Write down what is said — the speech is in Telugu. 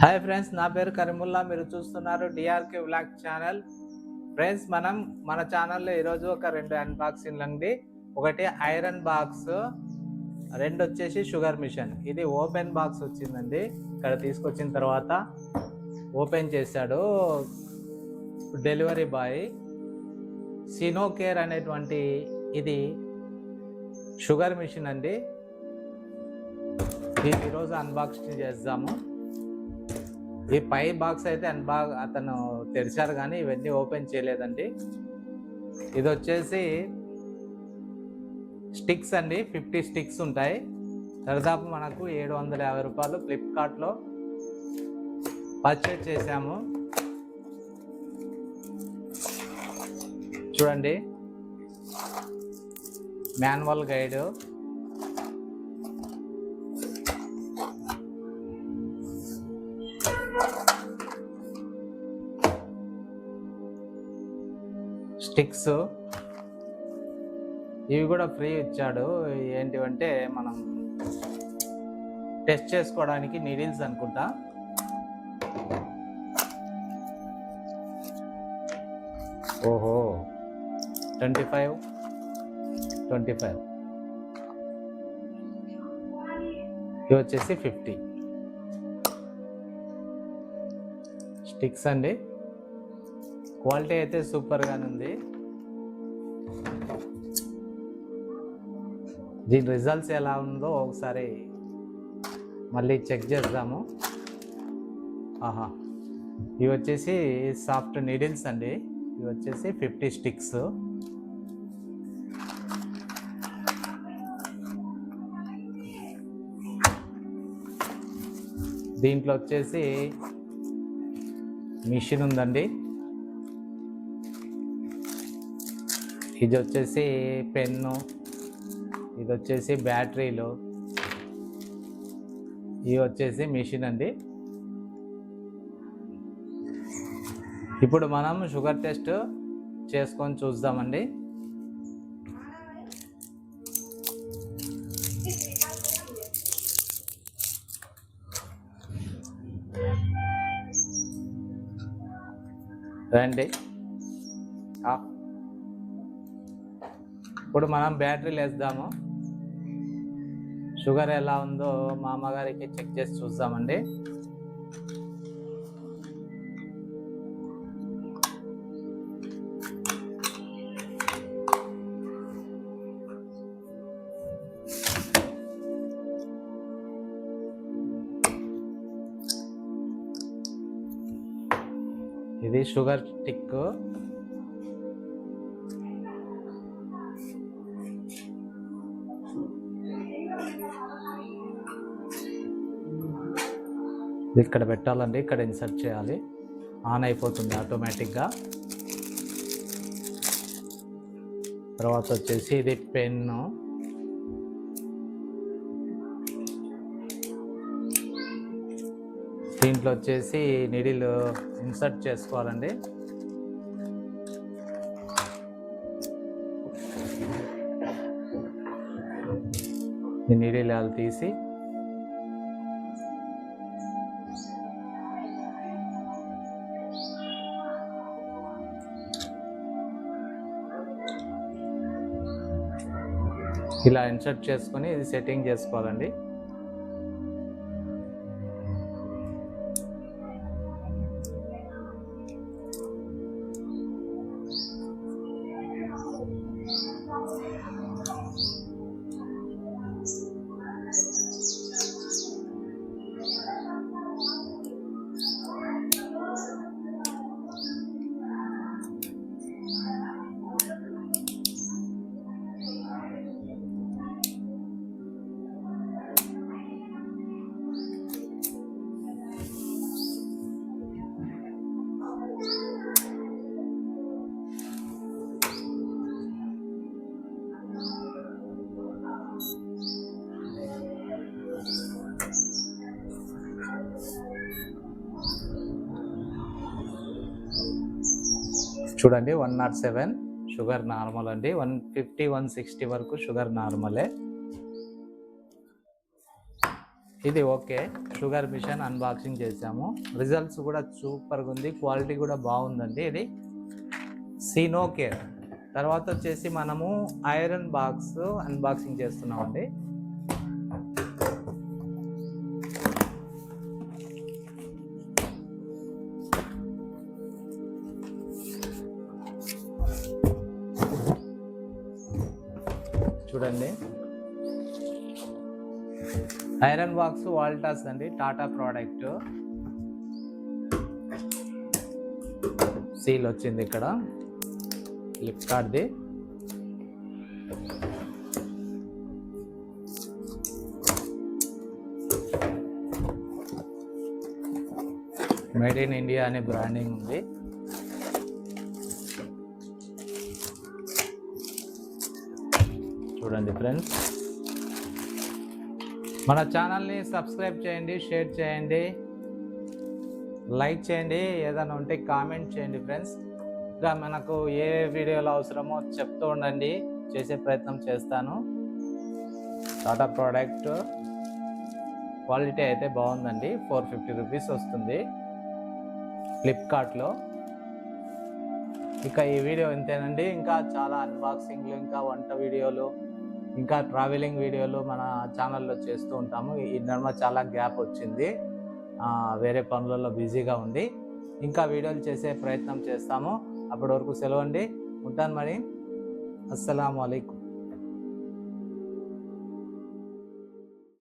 హాయ్ ఫ్రెండ్స్, నా పేరు కరీముల్లా. మీరు చూస్తున్నారు డిఆర్కే వ్లాగ్ ఛానల్. ఫ్రెండ్స్, మన ఛానల్లో ఈరోజు ఒక 2 అన్బాక్సింగ్లు అండి. ఒకటి ఐరన్ బాక్స్, 2 వచ్చేసి షుగర్ మిషన్. ఇది ఓపెన్ బాక్స్ వచ్చిందండి. ఇక్కడ తీసుకొచ్చిన తర్వాత ఓపెన్ చేశాడు డెలివరీ బాయ్. సినోకేర్ అనేటువంటి ఇది షుగర్ మిషన్ అండి. దీన్ని ఈరోజు అన్బాక్సింగ్ చేద్దాము. ఈ పై బాక్స్ అయితే అతను తెరిచారు, కానీ ఇవన్నీ ఓపెన్ చేయలేదండి. ఇది వచ్చేసి స్టిక్స్ అండి, 50 స్టిక్స్ ఉంటాయి. దాదాపు మనకు 750 రూపాయలు ఫ్లిప్కార్ట్లో పర్చేజ్ చేశాము. చూడండి, మాన్యువల్ గైడ్, స్టిక్స్, ఇవి కూడా ఫ్రీ ఇచ్చాడు. ఏంటివంటే మనం టెస్ట్ చేసుకోవడానికి నీడిల్స్ అనుకుంటా. ఓహో, 25 ఇవి వచ్చేసి 50 స్టిక్స్ అండి. క్వాలిటీ అయితే సూపర్గానే ఉంది. దీని రిజల్ట్స్ ఎలా ఉందో ఒకసారి మళ్ళీ చెక్ చేద్దాము. ఆహా, ఇవి వచ్చేసి సాఫ్ట్ నీడిల్స్ అండి. ఇవి వచ్చేసి 50 స్టిక్స్. దీంట్లో వచ్చేసి మిషన్ ఉందండి. ఇది వచ్చేసి పెన్ను, ఇది వచ్చేసి బ్యాటరీలు, ఇవి వచ్చేసి మిషన్ అండి. ఇప్పుడు మనం షుగర్ టెస్ట్ చేసుకొని చూద్దామండి. రండి. ఇప్పుడు మనం బ్యాటరీలు వేద్దాము. షుగర్ ఎలా ఉందో మా అమ్మగారికి చెక్ చేసి చూద్దామండి. ఇది షుగర్ స్టిక్. ఇక్కడ పెట్టాలండి, ఇక్కడ ఇన్సర్ట్ చేయాలి. ఆన్ అయిపోతుంది ఆటోమేటిక్గా. తర్వాత వచ్చేసి ఇది పెన్ను. దీంట్లో వచ్చేసి నీడిల్ ఇన్సర్ట్ చేసుకోవాలండి. ఈ నీడిల్ అది తీసి ఇలా ఇన్సర్ట్ చేసుకొని ఇది సెట్టింగ్ చేసుకోవాలండి. చూడండి, 107 షుగర్ నార్మల్ అండి. 150 160 వరకు షుగర్ నార్మలే. ఇది ఓకే. షుగర్ మిషన్ అన్బాక్సింగ్ చేసాము. రిజల్ట్స్ కూడా సూపర్గా ఉంది, క్వాలిటీ కూడా బాగుందండి. ఇది సీనో కేర్. తర్వాత వచ్చేసి మనము ఐరన్ బాక్స్ అన్బాక్సింగ్ చేస్తున్నామండి. చూడండి, ఐరన్ బాక్స్ వాల్టాస్ అండి, టాటా ప్రోడక్ట్. సీల్ వచ్చింది ఇక్కడ, ఫ్లిప్కార్ట్ది. మేడ్ ఇన్ ఇండియా అనే బ్రాండింగ్ ఉంది. చూడండి ఫ్రెండ్స్, మన ఛానల్ని సబ్స్క్రైబ్ చేయండి, షేర్ చేయండి, లైక్ చేయండి, ఏదైనా ఉంటే కామెంట్ చేయండి ఫ్రెండ్స్. ఇంకా మనకు ఏ వీడియోలో అవసరమో చెప్తూ ఉండండి, చేసే ప్రయత్నం చేస్తాను. టాటా ప్రోడక్ట్ క్వాలిటీ అయితే బాగుందండి. 450 రూపీస్ వస్తుంది ఫ్లిప్కార్ట్లో. ఇక ఈ వీడియో ఇంతేనండి. ఇంకా చాలా అన్బాక్సింగ్లు, ఇంకా వంట వీడియోలు, ఇంకా ట్రావెలింగ్ వీడియోలు మన ఛానల్లో చేస్తూ ఉంటాము. ఈ నడుమ చాలా గ్యాప్ వచ్చింది, వేరే పనులలో బిజీగా ఉంది. ఇంకా వీడియోలు చేసే ప్రయత్నం చేస్తాము. అప్పటి వరకు సెలవు అండి, ఉంటాను మరి. అస్సలాము అలైకుం.